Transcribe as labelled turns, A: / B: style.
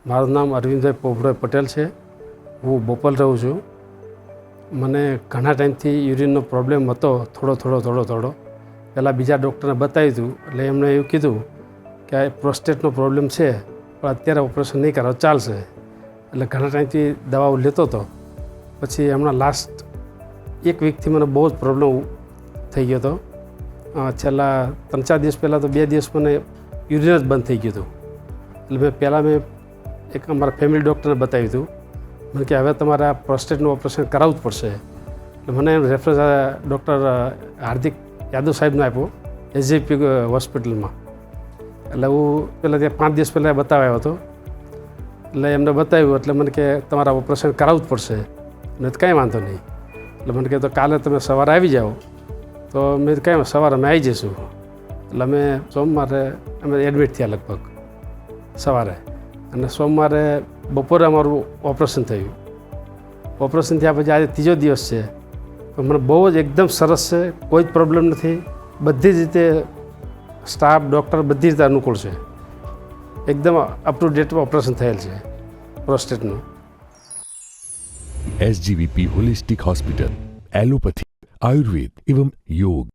A: મારું નામ અરવિંદભાઈ પોપડભાઈ પટેલ છે. હું બોપલ રહું છું. મને ઘણા ટાઈમથી યુરિનનો પ્રોબ્લેમ હતો, થોડો. પહેલાં બીજા ડૉક્ટરને બતાવ્યું હતું, એટલે એમણે એવું કીધું કે આ પ્રોસ્ટેટનો પ્રોબ્લેમ છે, પણ અત્યારે ઓપરેશન નહીં કરો ચાલશે. એટલે ઘણા ટાઈમથી દવાઓ લેતો હતો. પછી હમણાં લાસ્ટ 1 વીકથી મને બહુ જ પ્રોબ્લેમ થઈ ગયો હતો. છેલ્લા 3-4 દિવસ પહેલાં તો 2 દિવસ મને યુરિન જ બંધ થઈ ગયું હતું. એટલે મેં એક અમારા ફેમિલી ડૉક્ટરને બતાવ્યું હતું. મને કે હવે તમારે આ પ્રોસ્ટેટનું ઓપરેશન કરાવવું જ પડશે. એટલે મને રેફરન્સ ડૉક્ટર હાર્દિક યાદવ સાહેબનો આપ્યો SJP હોસ્પિટલમાં. એટલે હું પહેલાં ત્યાં 5 દિવસ પહેલાં બતાવ્યો હતો. એટલે એમને બતાવ્યું એટલે મને કે તમારે ઓપરેશન કરાવવું જ પડશે. મેં તો કાંઈ વાંધો નહીં. એટલે મને કહે તો કાલે તમે સવારે આવી જાઓ. તો મેં કાંઈ સવારે અમે આવી જઈશું. એટલે અમે સોમવારે એડમિટ થયા લગભગ સવારે, અને સોમવારે બપોરે અમારું ઓપરેશન થયું. ઓપરેશન થયા પછી આજે 3જો દિવસ છે. તો મને બહુ જ એકદમ સરસ છે, કોઈ જ પ્રોબ્લેમ નથી. બધી જ રીતે સ્ટાફ ડૉક્ટર બધી રીતે અનુકૂળ છે. એકદમ અપ ટુ ડેટ ઓપરેશન થયેલ છે પ્રોસ્ટેટનું.
B: SGVP holistic hospital, allopathy, Ayurveda एवं योग.